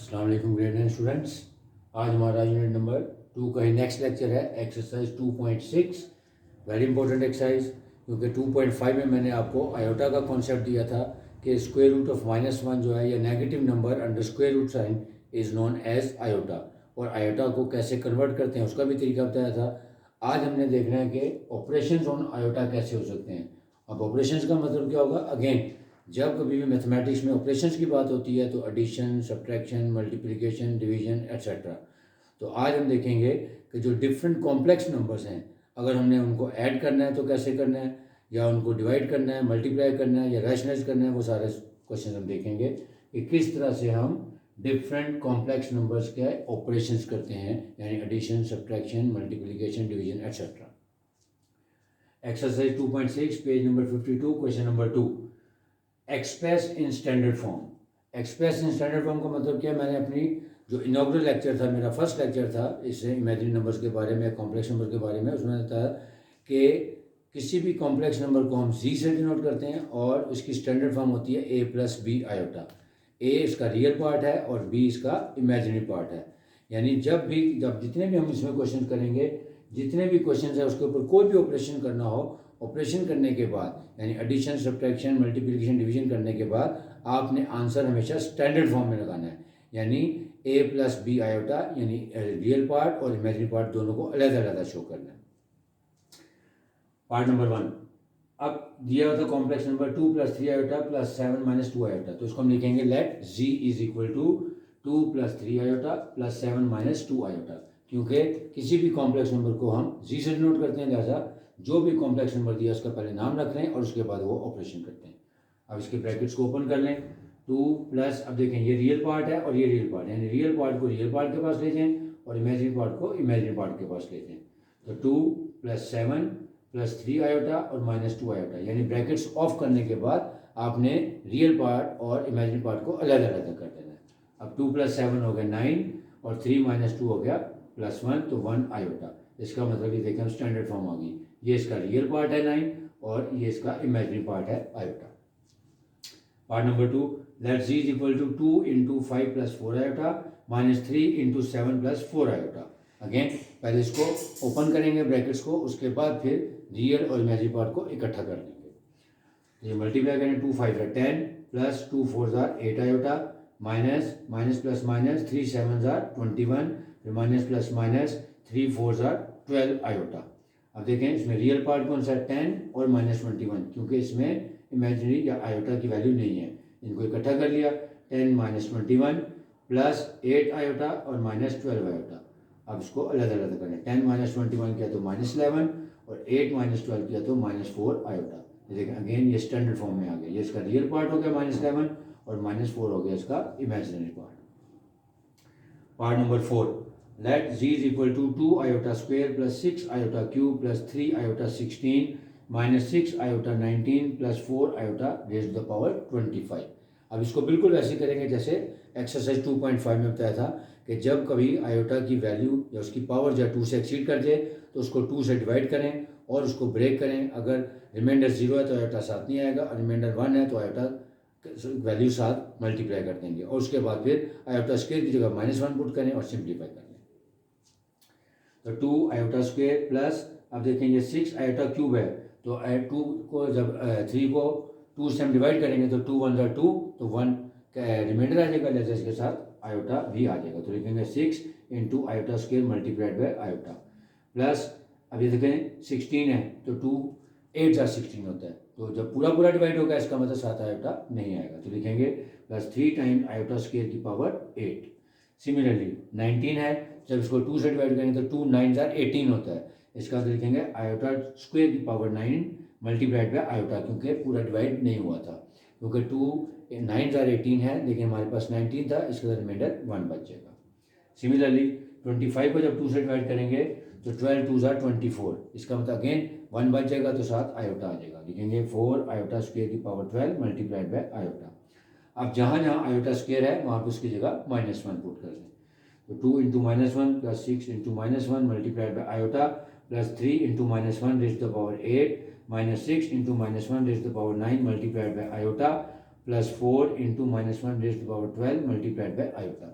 अस्सलाम वालेकुम grade 9 students. आज हमारा यूनिट नंबर 2 का ही नेक्स्ट लेक्चर है, एक्सरसाइज 2.6। वेरी इंपॉर्टेंट एक्सरसाइज, क्योंकि 2.5 में मैंने आपको आयोटा का कॉन्सेप्ट दिया था कि स्क्वायर रूट ऑफ -1 जो है या negative number under square root sign is known as iota, और आयोटा को कैसे कन्वर्ट करते हैं उसका भी तरीका बताया था। आज हमने देखना है कि ऑपरेशंस ऑन आयोटा कैसे हो सकते हैं। अब ऑपरेशंस का मतलब क्या होगा? अगेन, जब कभी भी मैथमेटिक्स में ऑपरेशंस की बात होती है तो addition, subtraction, multiplication, division etcetera. तो आज हम देखेंगे कि जो डिफरेंट कॉम्प्लेक्स नंबर्स हैं, अगर हमने उनको ऐड करना है तो कैसे करना है, या उनको डिवाइड करना है, मल्टीप्लाई करना है या रैशनलाइज करना है, वो सारे क्वेश्चन हम देखेंगे कि किस तरह से हम डिफरेंट कॉम्प्लेक्स नंबर्स के ऑपरेशंस करते हैं, यानी addition, subtraction, multiplication, division etcetera. Exercise 2.6 page number 52, question number 2। Express in standard form. Express in standard form का मतलब क्या है? मैंने अपनी जो इनॉग्रल लेक्चर था, मेरा फर्स्ट लेक्चर था इससे इमेजिनरी नंबर्स के बारे में, कॉम्प्लेक्स नंबर के बारे में, उसमें था कि किसी भी कॉम्प्लेक्स नंबर को हम जी से डिनोट करते हैं और उसकी स्टैंडर्ड फॉर्म होती है ए प्लस बी आयोटा। ए इसका रियल पार्ट है और बी इसका इमेजिनरी पार्ट है। यानी जब जितने भी हम इसमें क्वेश्चन करेंगे, जितने भी क्वेश्चन है उसके ऊपर कोई भी ऑपरेशन करना हो, ऑपरेशन करने के बाद यानी एडिशन, सब्ट्रैक्शन, मल्टीप्लिकेशन, डिवीजन करने के बाद आपने आंसर हमेशा स्टैंडर्ड फॉर्म में लगाना है। यानी ए प्लस बी आयोटा, यानी रियल पार्ट और इमेजिनरी पार्ट दोनों को अलग अलग शो करना है। Part number 1। अब दिया हुआ था complex number 2 plus 3 iota plus 7 minus 2 iota, तो इसको हम लिखेंगे let z is equal to 2 plus 3 iota plus 7 minus 2 iota. क्योंकि किसी भी कॉम्प्लेक्स नंबर को हम जी से डिनोट करते हैं, लिहाजा जो भी कॉम्प्लेक्स नंबर दिया उसका पहले नाम रख लें और उसके बाद वो ऑपरेशन करते हैं। अब इसके ब्रैकेट्स को ओपन कर लें। 2 प्लस, अब देखें ये रियल पार्ट है और ये रियल पार्ट है, यानी रियल पार्ट को रियल पार्ट के पास ले जाएं और इमेजिनरी पार्ट को इमेजिनरी पार्ट के पास ले जाएं। तो 2 प्लस 7 प्लस 3 आयोटा और माइनस 2 आयोटा, यानी ब्रैकेट्स ऑफ करने के बाद आपने रियल पार्ट और इमेजिनरी पार्ट को अलग अलग कर देना है। अब 2 प्लस 7 हो गया 9 और 3 माइनस 2 हो गया प्लस 1, तो 1 आयोटा। इसका मतलब ये देखें स्टैंडर्ड फॉर्म आ गई। ये इसका रियल पार्ट है 9 और ये इसका इमेजिनरी पार्ट है iota. Part number 2, let z is equal to 2 into 5 plus 4 iota minus 3 into 7 plus 4 iota. Again पहले इसको ओपन करेंगे ब्रैकेट्स को, उसके बाद फिर रियल और इमेजिनरी पार्ट को इकट्ठा कर लेंगे। तो ये मल्टीप्लाई करें, 2 5 है 10 plus 2 4 8 iota minus minus plus minus 3 7 21, फिर माइनस प्लस माइनस 3 4 12 आयोटा। अब देखें इसमें रियल पार्ट कौन सा है? 10 और माइनस 21, क्योंकि इसमें इमेजिनरी या आयोटा की वैल्यू नहीं है। इनको इकट्ठा कर लिया, 10 माइनस 21 प्लस 8 आयोटा और माइनस 12 आयोटा। अब इसको अलग अलग करें, 10 माइनस 21 किया तो माइनस 11 और 8 माइनस 12 किया तो माइनस 4 आयोटा। देखें अगेन ये स्टैंडर्ड फॉर्म में आ गया। ये इसका रियल पार्ट हो गया माइनस 11 और माइनस 4 हो गया इसका imaginary part. Part number 4, let z is equal to 2 iota square plus 6 iota cube plus 3 iota 16 minus 6 iota 19 plus 4 iota raise to the power 25। अब इसको बिल्कुल वैसे करेंगे जैसे एक्सरसाइज 2.5 में बताया था कि जब कभी आयोटा की वैल्यू या उसकी पावर जो 2 से एक्सीड कर जाए तो उसको 2 से डिवाइड करें और उसको ब्रेक करें। अगर रिमाइंडर 0 है तो आयोटा 7 नहीं आएगा, और रिमाइंडर 1 है तो आयोटा वैल्यू 7 मल्टीप्लाई कर देंगे, और उसके बाद फिर आयोटा स्क्वायर की जगह -1 पुट करें और सिंप्लीफाई कर लें। तो 2 आयोटा स्क्वायर प्लस, अब देखेंगे 6 आयोटा क्यूब है, तो 2 को जब 3 को 2 से हम डिवाइड करेंगे तो 2 1 2, तो 1 रिमाइंडर आ जाएगा, जैसे इसके साथ आयोटा भी आ जाएगा। तो लिखेंगे 6 into iota square multiplied by iota plus, अब ये देखें 16 है तो 2 8 16 होता है, तो जब पूरा पूरा डिवाइड होगा इसका मतलब 7 आयोटा नहीं आएगा, तो लिखेंगे प्लस 3 टाइम आयोटा स्क्वायर की पावर 8। सिमिलरली 19 है, जब इसको 2 से डिवाइड करेंगे तो 2 9 18 होता है, इसका मतलब लिखेंगे आयोटा स्क्वायर की पावर 9 मल्टीप्लाइड बाय आयोटा, क्योंकि पूरा डिवाइड नहीं हुआ था, क्योंकि 2 9 18 है लेकिन हमारे पास 19 था, इसका रिमाइंडर 1 बच जाएगा। सिमिलरली 25 को जब 2 से डिवाइड करेंगे तो 12 2 24, इसका मतलब अगेन 1 बच जाएगा तो 7 आयोटा आ जाएगा, लिखेंगे 4 आयोटा स्क्वायर की पावर 12 मल्टीप्लाइड बाय आयोटा। अब जहाँ जहाँ आयोटा स्क्वायर है वहाँ पे उसकी जगह -1 पुट कर दें, तो 2 into -1 plus 6 into -1 multiplied by iota plus 3 into -1 raise to the power 8 minus 6 into -1 raise to the power 9 multiplied by iota plus 4 into -1 raise to the power 12 multiplied by iota.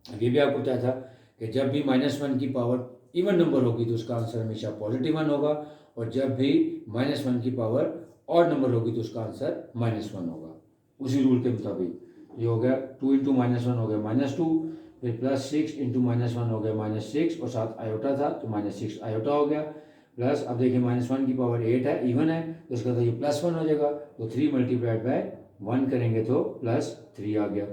अब ये भी आपको बताया था कि जब भी -1 की पावर इवन नंबर होगी तो उसका आंसर हमेशा पॉजिटिव 1 होगा, और जब भी -1 की पावर ऑड नंबर होगी तो उसका आंसर -1 होगा, उसी रूल के मुताबिक। ये हो गया 2 इंटू -1 हो गया -2, फिर +6 इंटू -1 हो गया -6, और साथ आयोटा था तो -6 आयोटा हो गया, प्लस अब देखिए -1 की पावर 8 है, इवन है, तो इसका तो ये +1 हो जाएगा, तो 3 मल्टीप्लाइड बाय 1 करेंगे तो +3 आ गया।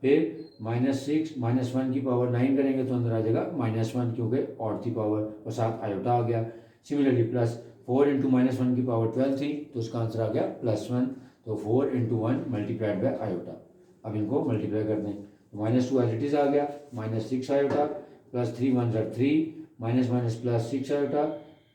फिर -6 -1 की पावर 9 करेंगे तो अंदर आ जाएगा -1, क्योंकि ऑड थी पावर, और साथ आयोटा आ गया। सिमिलरली +4 इंटू -1 की पावर 12 थी तो उसका आंसर आ गया +1, तो 4 इंटू 1 मल्टीप्लाइड बाय आयोटा। अब इनको मल्टीप्लाई कर दें तो -2 एज इट इज आ गया, -6 आयोटा, +3 1 ज़ा 3, +6 आयोटा,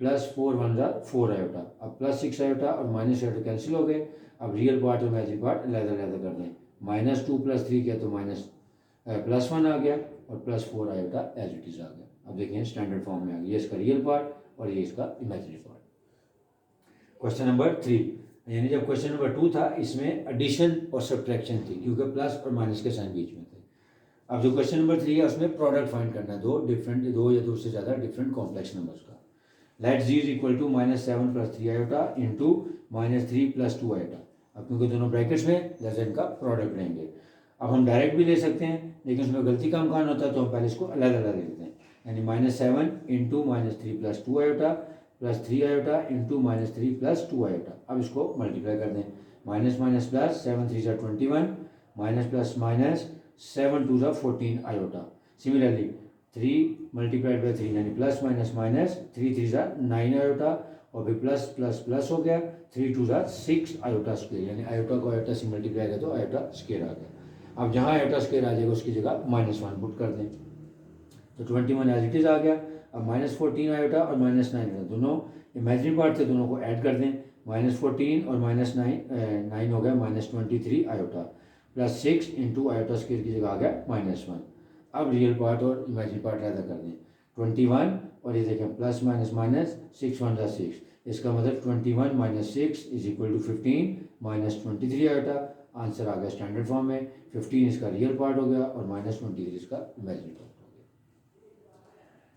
+4 1 ज़ा 4 आयोटा। अब +6 आयोटा और माइनस आयोटा कैंसिल हो गए। अब रियल पार्ट और इमेजिनरी पार्ट अलग-अलग कर दें, -2 +3 किया तो +1 आ गया, और +4 आयोटा एज इट इज आ गया। अब देखिए स्टैंडर्ड फॉर्म में आ गया, ये इसका रियल पार्ट और ये इसका इमेजिनरी पार्ट। क्वेश्चन नंबर 3, यानी जब क्वेश्चन नंबर 2 था इसमें एडिशन और सब्ट्रैक्शन थी, क्योंकि प्लस और माइनस के साइन बीच में थे। अब जो क्वेश्चन नंबर 3 है उसमें प्रोडक्ट फाइंड करना है दो या दो से ज़्यादा डिफरेंट कॉम्प्लेक्स नंबर्स का। Let z is equal to -7 + 3 iota into -3 + 2 iota. अब क्योंकि दोनों ब्रैकेट्स में लेसन का प्रोडक्ट लेंगे। अब हम डायरेक्ट भी ले सकते हैं, लेकिन उसमें गलती का अमकान होता है, तो हम पहले इसको अलग अलग लेते हैं, यानी -7 into -3 + 2 iota +3 iota into -3 + 2 iota. अब इसको मल्टीप्लाई कर दें, माइनस माइनस प्लस 7 3 ज़ा 21, माइनस प्लस माइनस 7 2 ज़ा 14 आयोटा। सिमिलरली 3 मल्टीप्लाइड बाई 3 यानी प्लस माइनस माइनस 3 3 ज़ा 9 आयोटा, और फिर प्लस प्लस प्लस हो गया, 3 2 ज़ा 6 आयोटा स्क्वेयर, यानी आयोटा को आयोटा से मल्टीप्लाई करें तो आयोटा स्क्वेयर आ गया। अब जहाँ आयोटा स्क्वेयर आ जाएगा उसकी जगह -1 पुट कर दें, तो 21 एज इट इज़ आ गया। अब -14 आयोटा और -9 आयोटा दोनों इमेजिनरी पार्ट थे, दोनों को ऐड कर दें, -14 और -9 हो गया -23 आयोटा, +6 इंटू आयोटा स्क्वेयर की जगह आ गया -1। अब रियल पार्ट और इमेजिनरी पार्ट ऐड कर दें, 21 और ये देखें प्लस माइनस माइनस 6 1 ज़ा 6, इसका मतलब 21 - 6 is equal to 15 -23 iota. Answer आ गया स्टैंडर्ड फॉर्म में, 15 इसका रियल पार्ट हो गया और -23 इसका इमेजिनरी पार्ट हो गया।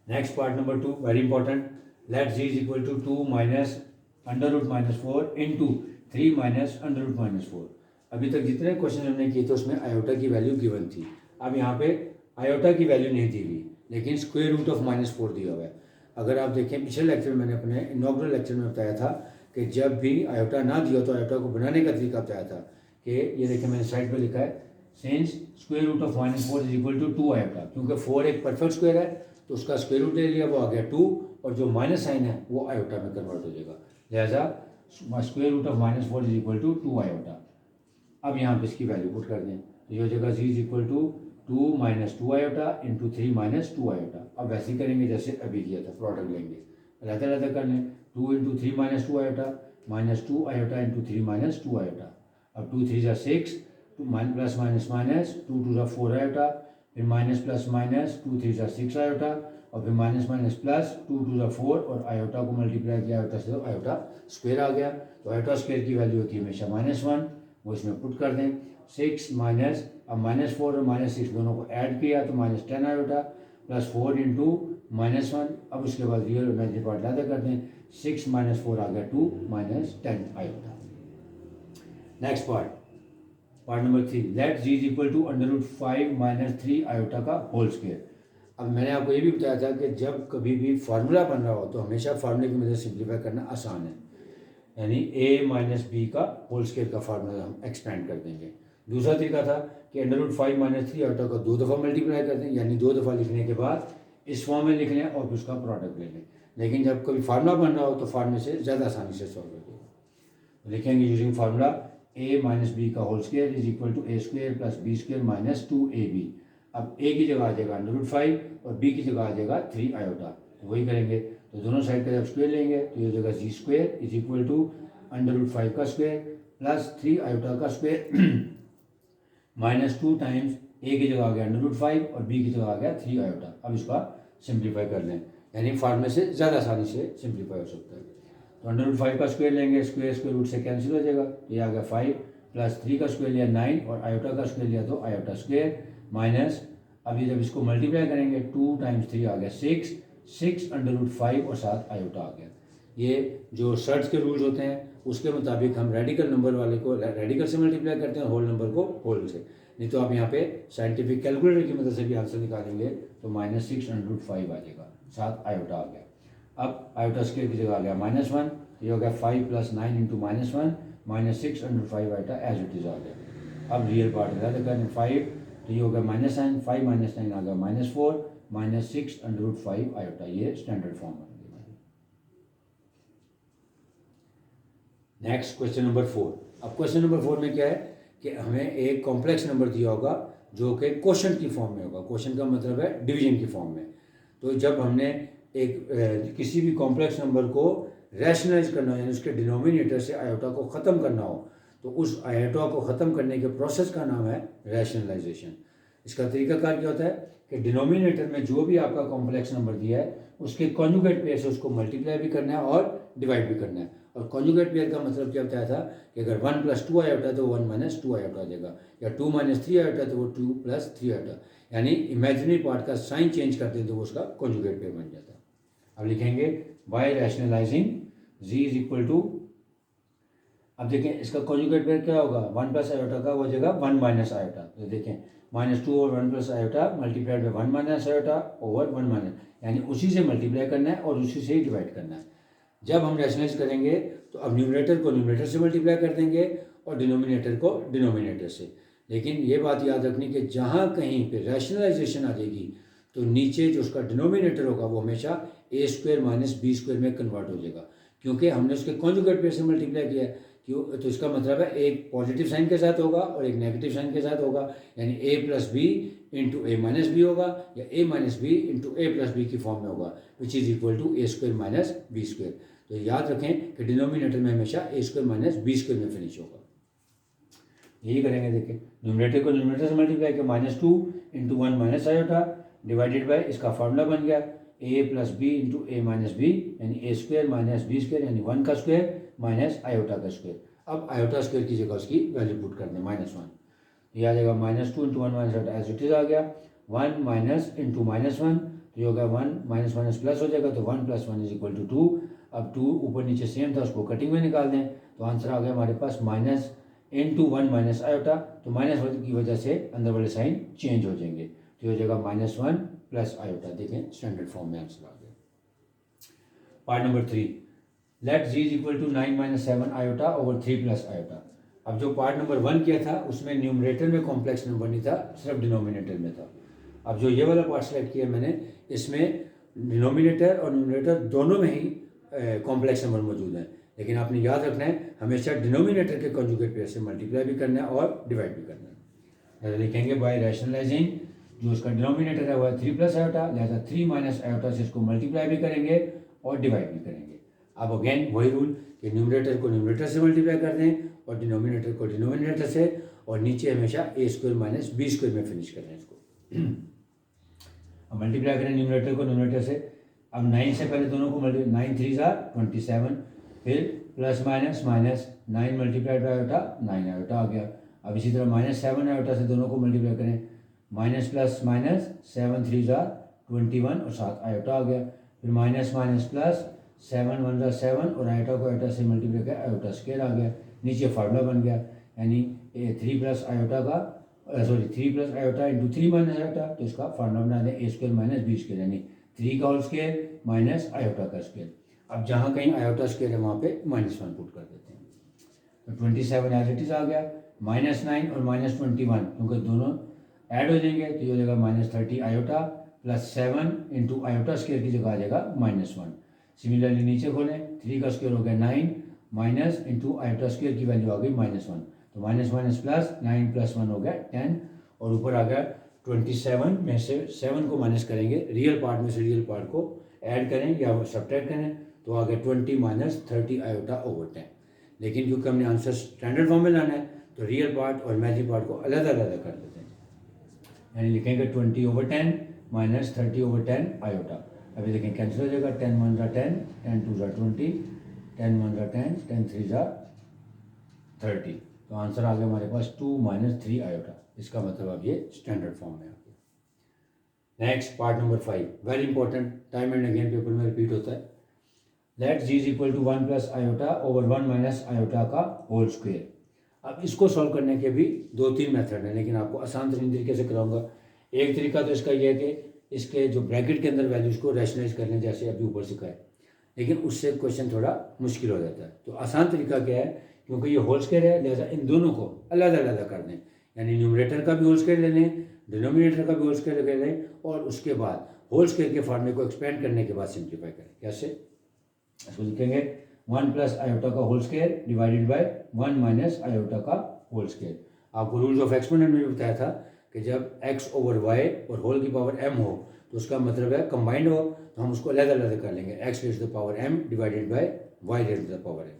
Next part number 2 very important, let z is equal to 2 minus √-4 into 3 minus √-4। अभी तक जितने क्वेश्चन हमने किए थे उसमें आयोटा की वैल्यू गिवन थी। अब यहाँ पे आयोटा की वैल्यू नहीं दी हुई, लेकिन स्क्वायर रूट ऑफ -4 दिया हुआ है। अगर आप देखें पिछले लेक्चर में मैंने अपने इनॉग्रल लेक्चर में बताया था कि जब भी आयोटा ना दिया तो आयोटा को बनाने का तरीका बताया था कि ये देखिए मैंने साइड पे लिखा है, since square root of -4 is equal to 2 iota, क्योंकि 4 एक परफेक्ट स्क्वायर है तो उसका स्क्वायर रूट ले लिया, वो आ गया 2, और जो माइनस साइन है वो आयोटा में कन्वर्ट हो जाएगा, लिहाजा square root of -4 is equal to 2 iota. अब यहाँ पे इसकी वैल्यू पुट कर दें, तो ये हो जाएगा z is equal to 2 - 2 iota into 3 - 2 iota. अब वैसे ही करेंगे जैसे अभी किया था, प्रोडक्ट लेंगे, रहता रहता कर लें, 2 into 3 - 2 iota, -2 iota into 3 - 2 iota. अब 2 3 ज़ा 6, प्लस माइनस माइनस 2 2 ज़ा 4 आयोटा, फिर माइनस प्लस माइनस 2 3 ज़ा 6 आयोटा, और फिर माइनस माइनस प्लस 2 2 ज़ा 4, और आयोटा को मल्टीप्लाई किया आयोटा से तो आयोटा स्क्वायर आ गया। तो आयोटा स्क्वायर की वैल्यू होती है हमेशा -1, वो इसमें पुट कर दें, 6 माइनस, अब -4 और -6 दोनों को ऐड किया तो -10 आयोटा, प्लस 4 इंटू -1। अब उसके बाद रियल इमेजिनरी पार्ट ज़्यादा कर दें, 6 - 4 आ गया 2 - 10 iota. Next part number 3, let z is equal to √5 - 3 iota का होल स्क्वायर। अब मैंने आपको ये भी बताया था कि जब कभी भी फार्मूला बन रहा हो तो हमेशा फार्मूले की मदद से सिंप्लीफाई करना आसान है, यानी a - b का होल स्क्वायर का फार्मूला हम एक्सपेंड कर देंगे। दूसरा तरीका था कि √5 - 3 आयोटा को 2 दफ़ा मल्टीप्लाई कर दें, यानी 2 दफ़ा लिखने के बाद इस फॉर्म में लिख लें और फिर उसका प्रोडक्ट ले लें। लेकिन जब कभी फार्मूला बन रहा हो तो फार्मूले से ज़्यादा आसानी से सॉल्व हो जाएगा। लिखेंगे यूजिंग फार्मूला a - b का whole square is equal to a square plus b square minus 2ab। अब a की जगह आ जाएगा √5 और b की जगह आ जाएगा 3 आयोटा, तो वही करेंगे। तो दोनों साइड का जब स्क्वायर लेंगे तो ये हो जाएगा जी स्क्वायर इज इक्वल टू √5 का स्क्वायर प्लस 3 आयोटा का स्क्वायर माइनस 2 टाइम्स a की जगह आ गया √5 और b की जगह आ गया 3 आयोटा। अब इसका सिंप्लीफाई कर लें, यानी फार्मूले से ज़्यादा आसानी से सिंप्लीफाई हो सकता है। तो √5 का स्क्वायर लेंगे, स्क्वायर स्क्वायर रूट से कैंसिल हो जाएगा, ये आ गया 5, प्लस 3 का स्क्वायर लिया 9 और आयोटा का स्क्वायर लिया तो आयोटा स्क्वायर माइनस, अब ये जब इसको मल्टीप्लाई करेंगे 2 टाइम्स 3 आ गया 6, 6√5 और 7 आयोटा आ गया। ये जो सर्च के रूल्स होते हैं उसके मुताबिक हम रेडिकल नंबर वाले को रेडिकल से मल्टीप्लाई करते हैं, होल नंबर को होल से। नहीं तो आप यहाँ पे साइंटिफिक कैलकुलेटर की मदद से भी आंसर निकालेंगे तो -6√5 आ जाएगा, 7 आयोटा आ गया। अब आयोटा स्क्वायर की जगह आ गया -1, ये हो गया 5 + 9 × -1 -6√5 आयोटा एज इट इज आ गया। अब रियल पार्ट रद्द करें 5 तो ये हो गया -9, 5 - 9 आ गया -4 -6√5 आयोटा, ये स्टैंडर्ड फॉर्म बन गया। Next question number 4। अब क्वेश्चन नंबर 4 में क्या है कि हमें एक कॉम्प्लेक्स नंबर दिया होगा जो कि क्वेश्चन की फॉर्म में होगा। क्वेश्चन का मतलब है डिवीजन की फॉर्म में। तो जब हमने एक किसी भी कॉम्प्लेक्स नंबर को रैशनलाइज करना हो, यानी उसके डिनोमिनेटर से आयोटा को ख़त्म करना हो, तो उस आयोटा को ख़त्म करने के प्रोसेस का नाम है रैशनलाइजेशन। इसका तरीकाकार क्या होता है कि डिनोमिनेटर में जो भी आपका कॉम्प्लेक्स नंबर दिया है उसके कॉन्जुगेट पेयर से उसको मल्टीप्लाई भी करना है और डिवाइड भी करना है। और कॉन्जुगेट पेयर का मतलब क्या बताया था कि अगर 1 + 2 आयोटा तो 1 - 2 आयोटा आ जाएगा, या 2 - 3 आयोटा तो वो 2 + 3 आयोटा, यानी इमेजिनरी पार्ट का साइन चेंज करते हैं तो वो उसका कॉन्जुगेट पेयर बन जाता है। अब लिखेंगे बाय रैशनलाइजिंग z = अब देखें इसका कॉन्जुगेट पेयर क्या होगा, 1 + आयोटा का हो जाएगा 1 - आयोटा। तो देखें -2 और 1 + iota multiplied by 1 - iota over 1 यानी उसी से मल्टीप्लाई करना है और उसी से ही डिवाइड करना है। जब हम रैशनलाइज करेंगे तो अब न्यूमरेटर को न्यूमरेटर से मल्टीप्लाई कर देंगे और डिनोमिनेटर को डिनोमिनेटर से। लेकिन ये बात याद रखनी कि जहाँ कहीं पे रैशनलाइजेशन आ जाएगी तो नीचे जो उसका डिनोमिनेटर होगा वो हमेशा a² - b² में कन्वर्ट हो जाएगा, क्योंकि हमने उसके कॉन्जुगेट पेयर से मल्टीप्लाई किया है। क्यों? तो इसका मतलब है एक पॉजिटिव साइन के साथ होगा और एक नेगेटिव साइन के साथ होगा, यानी a + b × a - b होगा या a - b × a + b की फॉर्म में होगा, which is equal to a² - b²। तो याद रखें कि डिनोमिनेटर में हमेशा a² - b² में फिनिश होगा। यही करेंगे। देखिए न्यूमरेटर को न्यूमरेटर से मल्टीप्लाई किया -2 × 1 - आयोटा डिवाइडेड बाय इसका फार्मूला बन गया a + b × a - b यानी a² - b² यानी 1 का स्क्वायर माइनस आयोटा का स्क्वायर। अब आयोटा स्क्वायर की जगह उसकी वैल्यू पुट कर दें -1, ये आ जाएगा -2 × 1 - आयोटा एज इट इज आ गया 1 माइनस इंटू -1 तो ये होगा 1 माइनस प्लस हो जाएगा तो 1 + 1 = 2। अब 2 ऊपर नीचे सेम था उसको कटिंग में निकाल दें तो आंसर आ गया हमारे पास -1 - आयोटा। तो -1 की वजह से अंदर वाले साइन चेंज हो जाएंगे तो ये हो जाएगा -1 + आयोटा। देखें स्टैंडर्ड फॉर्म में आंसर आ गया। Part number 3, let z = 9 - 7 iota over 3 + iota. अब जो पार्ट नंबर 1 किया था उसमें न्यूमरेटर में कॉम्प्लेक्स नंबर नहीं था, सिर्फ डिनोमिनेटर में था। अब जो ये वाला पार्ट सेलेक्ट किया मैंने, इसमें डिनोमिनेटर और न्यूमरेटर दोनों में ही कॉम्प्लेक्स नंबर मौजूद हैं, लेकिन आपने याद रखना है हमेशा डिनोमिनेटर के कॉन्जुगेट पेयर से मल्टीप्लाई भी करना है और डिवाइड भी करना है। लिखेंगे बाय रैशनलाइजिंग, जो उसका डिनोमिनेटर है वह 3 + आयोटा, लिहाजा 3 - आयोटा से इसको मल्टीप्लाई भी करेंगे और डिवाइड भी करेंगे। अब अगेन वही रूल कि न्यूमरेटर को न्यूमरेटर से मल्टीप्लाई कर दें और डिनोमिनेटर को डिनोमिनेटर से, और नीचे हमेशा a² - b² में फिनिश कर दें इसको। अब मल्टीप्लाई करें न्यूमरेटर को न्यूमरेटर से। अब 9 से पहले दोनों को मल्टीप्लाई, 9 × 3 = 27, फिर plus minus minus 9 multiplied by iota 9 iota आ गया। अब इसी तरह -7 आयोटा से दोनों को मल्टीप्लाई करें, माइनस प्लस माइनस 7 × 3 = 21 और 7 आयोटा आ गया। फिर माइनस माइनस प्लस 7 × 1 = 7 और आयोटा को आयोटा से मल्टीप्लाई किया आयोटा स्क्वायर आ गया। नीचे फार्मूला बन गया, यानी 3 + आयोटा का 3 + आयोटा × 3 - आयोटा, तो इसका फार्मूला बना दें a² - b² यानी 3 का होल स्क्वायर माइनस आयोटा का स्क्वायर। अब जहाँ कहीं आयोटा स्क्वायर है वहाँ पे -1 पुट कर देते हैं तो 27 एज इट इज आ गया। -9 और -21 क्योंकि दोनों ऐड हो जाएंगे तो ये हो जाएगा -30 आयोटा प्लस 7 × आयोटा स्क्वायर की जगह आ जाएगा -1। सिमिलरली नीचे खोलें, 3 का स्क्वायर हो गया 9 माइनस इंटू आयोटा स्क्वायर की वैल्यू आ गई -1, तो माइनस प्लस 9 + 1 हो गया 10 और ऊपर आ गया 27 में से 7 को माइनस करेंगे, रियल पार्ट में से रियल पार्ट को ऐड करें या सब्ट्रैक्ट करें तो आ गया 20 - 30 आयोटा ओवर 10। लेकिन क्योंकि हमने आंसर स्टैंडर्ड फॉर्म में लाना है तो रियल पार्ट और इमेजिनरी पार्ट को अलग अलग कर देते हैं, यानी लिखेंगे 20/10 - 30/10 आयोटा। अभी देखें कैंसिल हो जाएगा, 10 × 1 = 10, 10 × 2 = 20, 10 × 1 = 10, 10 × 3 = 30। तो आंसर आ गया हमारे पास 2 - 3 आयोटा। इसका मतलब अब ये स्टैंडर्ड फॉर्म में आ गया। Next part number 5, very important, time and again paper में रिपीट होता है। Let z is equal to 1 plus iota over 1 minus iota का होल स्क्वेयर। अब इसको सॉल्व करने के भी 2-3 मेथड हैं, लेकिन आपको आसान तरीके से कराऊंगा। एक तरीका तो इसका यह है कि इसके जो ब्रैकेट के अंदर वैल्यूज़ को रैशनलाइज कर लें, जैसे अभी ऊपर सिखाए, लेकिन उससे क्वेश्चन थोड़ा मुश्किल हो जाता है। तो आसान तरीका क्या है, क्योंकि ये होल स्क्वायर है, लिहाजा इन दोनों को अलग अलग कर दें, यानी न्यूमरेटर का भी होल स्क्वायर ले लें, डिनोमिनेटर का भी होल स्क्वायर ले लें, और उसके बाद होल स्क्वायर के फॉर्मूले को एक्सपेंड करने के बाद सिंप्लीफाई करें। कैसे? इसको लिखेंगे 1 प्लस आयोटा का whole square divided by 1 minus iota का होल स्क्वायर। आपको रूल्स ऑफ एक्सपोनेंट में भी बताया था कि जब x ओवर y और होल की पावर m हो तो उसका मतलब है कंबाइंड हो, तो हम उसको अलग अलग कर लेंगे, x raise to the power m divided by y raise to the power m।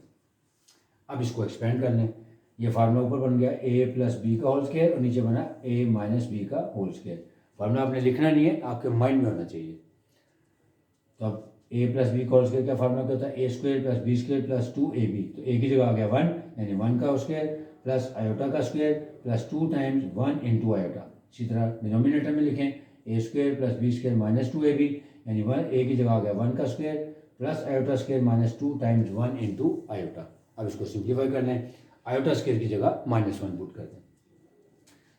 अब इसको एक्सपेंड कर लें, ये फार्मूला ऊपर बन गया a प्लस बी का होल स्क्वायर और नीचे बना a माइनस बी का होल स्क्वायर। फार्मूला आपने लिखना नहीं है, आपके माइंड में होना चाहिए। तो अब a प्लस बी का होल स्क्वायर का फार्मूला क्या होता है, A square plus B square plus 2ab। तो a की जगह आ गया 1, यानी 1 का स्क्वायर प्लस आयोटा का square plus 2 times 1 into iota. इसी तरह डिनोमिनेटर में लिखें A square plus B square minus 2ab, यानी 1 a की जगह आ गया 1 का square plus iota square minus 2 times 1 into iota. अब इसको सिंप्लीफाई कर लें, आयोटा स्क्वायर की जगह -1 पुट कर दें।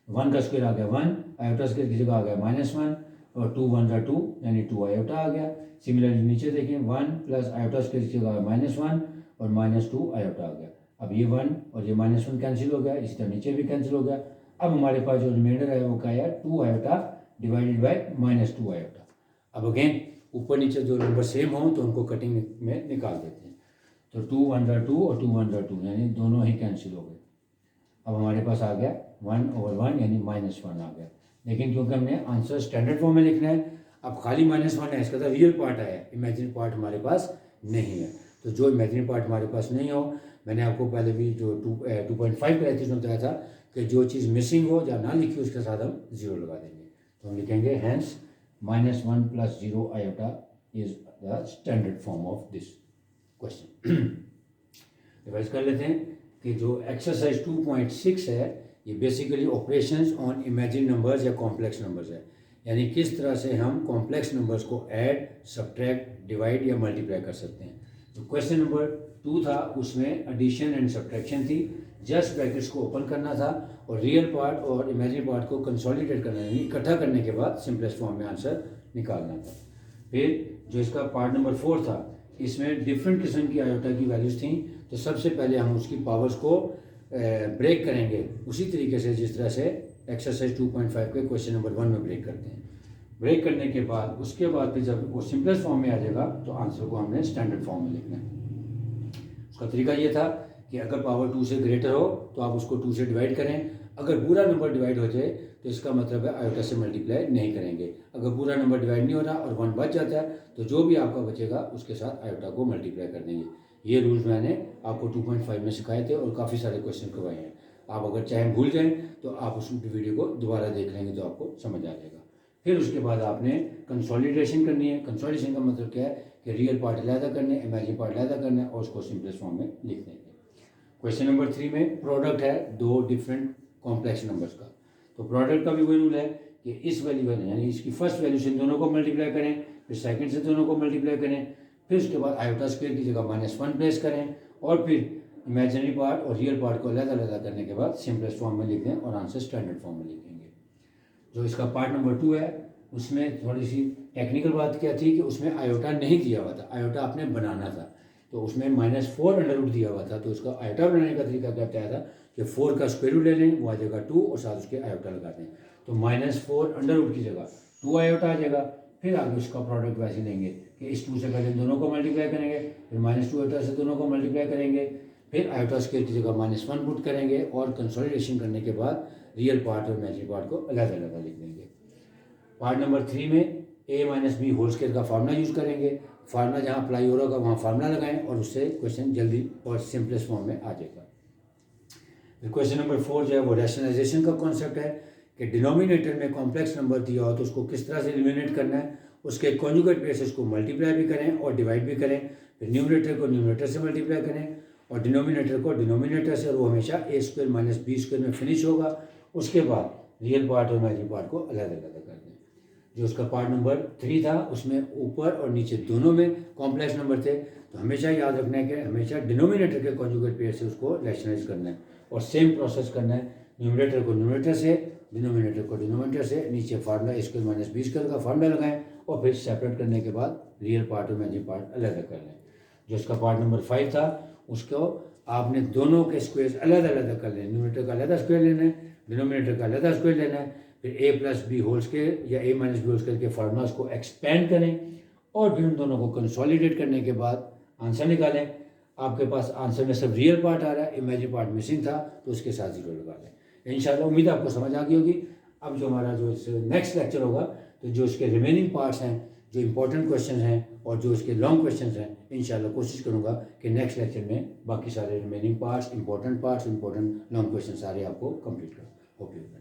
1 का स्क्वायर आ गया 1, आयोटा स्क्वायर की जगह आ गया -1 और 2 1 जा 2, यानी 2 आयोटा आ गया। सिमिलरली नीचे देखें 1 प्लस आयोटा स्क्वायर की जगह -1 और -2 आयोटा आ गया। अब ये 1 और ये -1 कैंसिल हो गया, इसी तरह नीचे भी कैंसिल हो गया। अब हमारे पास जो रिमाइंडर है वो क्या है, 2 आयोटा डिवाइडेड बाय -2 आयोटा। अब अगेन ऊपर नीचे जो नंबर सेम हो तो उनको कटिंग में निकाल देते हैं। तो 2 1 जा 2 और 2 1 जा 2, यानी दोनों ही कैंसिल हो गए। अब हमारे पास आ गया 1 ओवर 1, यानी -1 आ गया। लेकिन क्योंकि हमने आंसर स्टैंडर्ड फॉर्म में लिखना है, अब खाली -1 है, इसका तो रियल पार्ट आया, इमेजिनरी पार्ट हमारे पास नहीं है। तो जो इमेजिनरी पार्ट हमारे पास नहीं हो, मैंने आपको पहले भी जो 2.5 कराई थी उसमें बताया था कि जो चीज़ मिसिंग हो या ना लिखी उसके साथ हम 0 लगा देंगे। तो हम लिखेंगे hence -1 plus 0 iota is the standard form of this question. Revise कर लेते हैं कि जो एक्सरसाइज 2.6 है ये basically operations on imagine numbers या कॉम्प्लेक्स नंबर्स है, यानी किस तरह से हम कॉम्प्लेक्स नंबर्स को ऐड, सब्ट्रैक्ट, डिवाइड या मल्टीप्लाई कर सकते हैं। तो क्वेश्चन नंबर 2 था, उसमें एडिशन एंड सब्ट्रैक्शन थी, जस्ट ब्रैकेट्स को ओपन करना था और रियल पार्ट और इमेजिनरी पार्ट को कंसोलिडेट करना, यानी इकट्ठा करने के बाद सिंपलेस्ट फॉर्म में आंसर निकालना था। फिर जो इसका पार्ट नंबर 4 था, इसमें डिफरेंट किस्म की आयोटा की वैल्यूज़ थी। तो सबसे पहले हम उसकी पावर्स को ब्रेक करेंगे उसी तरीके से जिस तरह से एक्सरसाइज 2.5 के क्वेश्चन नंबर 1 में ब्रेक करते हैं। ब्रेक करने के बाद उसके बाद फिर जब वो सिंपलेस्ट फॉर्म में आ जाएगा तो आंसर को हमने स्टैंडर्ड फॉर्म में लिखना है। उसका तरीका ये था कि अगर पावर 2 से ग्रेटर हो तो आप उसको 2 से डिवाइड करें, अगर पूरा नंबर डिवाइड हो जाए तो इसका मतलब है आयोटा से मल्टीप्लाई नहीं करेंगे। अगर पूरा नंबर डिवाइड नहीं हो रहा और 1 बच जाता है तो जो भी आपका बचेगा उसके साथ आयोटा को मल्टीप्लाई कर देंगे। ये रूल्स मैंने आपको 2.5 में सिखाए थे और काफ़ी सारे क्वेश्चन करवाए हैं। आप अगर चाहें भूल जाएं तो आप उस वीडियो को दोबारा देख लेंगे तो आपको समझ आ जाएगा। फिर उसके बाद आपने कंसोलिडेशन करनी है। कंसोलिडेशन का मतलब क्या है कि रियल पार्ट अलहदा करने, इमेजिनरी पार्ट अलहदा करना और उसको सिंपलेस्ट फॉर्म में लिख देंगे। क्वेश्चन नंबर 3 में प्रोडक्ट है दो डिफरेंट कॉम्प्लेक्स नंबर्स का। तो प्रोडक्ट का भी वही रूल है कि इस वैल्यू यानी इसकी फर्स्ट वैल्यू से दोनों को मल्टीप्लाई करें, फिर सेकंड से दोनों को मल्टीप्लाई करें, फिर उसके बाद आयोटा स्क्वायर की जगह -1 प्लेस करें और फिर इमेजिनरी पार्ट और रियल पार्ट को अलग अलग करने के बाद सिंपलेस्ट फॉर्म में लिख दें और आंसर स्टैंडर्ड फॉर्म में लिखेंगे। जो इसका पार्ट नंबर 2 है उसमें थोड़ी सी टेक्निकल बात क्या थी कि उसमें आयोटा नहीं दिया हुआ था, आयोटा आपने बनाना था। तो उसमें -4 दिया हुआ था, तो उसका आयोटा बनाने का तरीका क्या बताया था कि 4 का स्क्वायर रूट ले लें, वो आ जाएगा 2 और साथ उसके आयोटा लगा दें। तो -4 की जगह 2 आयोटा आ जाएगा। फिर आगे उसका प्रोडक्ट वैसे लेंगे कि इस 2 से पहले दोनों को मल्टीप्लाई करेंगे, फिर -2 आयोटा से दोनों को मल्टीप्लाई करेंगे, फिर आयोटा स्क्वायर की जगह -1 पुट करेंगे और कंसोलिडेशन करने के बाद रियल पार्ट और इमेजिनरी पार्ट को अलग अलग लिख देंगे। पार्ट नंबर 3 में a minus b whole square का फार्मूला यूज़ करेंगे। फार्मूला जहाँ अप्लाई हो रहा होगा वहाँ फार्मूला लगाएं और उससे क्वेश्चन जल्दी और सिंपलेस्ट फॉर्म में आ जाएगा। फिर क्वेश्चन नंबर 4 जो है वो रैशनलाइजेशन का कॉन्सेप्ट है कि डिनोमिनेटर में कॉम्प्लेक्स नंबर दिया हो तो उसको किस तरह से एलिमिनेट करना है, उसके कॉन्जुगेट बेसिस को मल्टीप्लाई भी करें और डिवाइड भी करें, फिर न्यूमरेटर को न्यूमरेटर से मल्टीप्लाई करें और डिनोमिनेटर को डिनोमिनेटर से, और वो हमेशा a square minus b square में फिनिश होगा। उसके बाद रियल पार्ट और इमेजिनरी पार्ट को अलग अलग कर दें। जो उसका पार्ट नंबर 3 था उसमें ऊपर और नीचे दोनों में कॉम्प्लेक्स नंबर थे, तो हमेशा याद रखना है कि हमेशा डिनोमिनेटर के कॉन्जुगेट पेयर से उसको रैशनलाइज करना है और सेम प्रोसेस करना है, न्यूमरेटर को न्यूमरेटर से, डिनोमिनेटर को डिनोमिनेटर से, नीचे फार्मूला ए स्क्वायर माइनस बी स्क्वायर का फार्मूला लगाएं और फिर सेपरेट करने के बाद रियल पार्ट और इमेजिनरी पार्ट अलग कर लें। जो उसका पार्ट नंबर 5 था उसको आपने दोनों के स्क्वेयर अलग अलग कर लें, न्यूमरेटर का अलग स्क्वायर लेना है, डिनोमिनेटर का अलग स्क्वायर लेना है, फिर ए प्लस बी होल स्क्वायर या ए माइनस बी होल स्क्वायर के फार्मूलाज को एक्सपेंड करें और फिर उन दोनों को कंसोलिडेट करने के बाद आंसर निकालें। आपके पास आंसर में सब रियल पार्ट आ रहा है, इमेजिनरी पार्ट मिसिंग था तो उसके साथ जीरो लगा लें। इंशाल्लाह उम्मीद है आपको समझ आ गई होगी। अब जो हमारा जो नेक्स्ट लेक्चर होगा तो जो इसके रिमेनिंग पार्ट्स हैं, जो इंपॉर्टेंट क्वेश्चन हैं और जो इसके लॉन्ग क्वेश्चन हैं, इंशाल्लाह कोशिश करूँगा कि नेक्स्ट लेक्चर में बाकी सारे remaining parts, important long question सारे आपको कंप्लीट करूँ। ओके।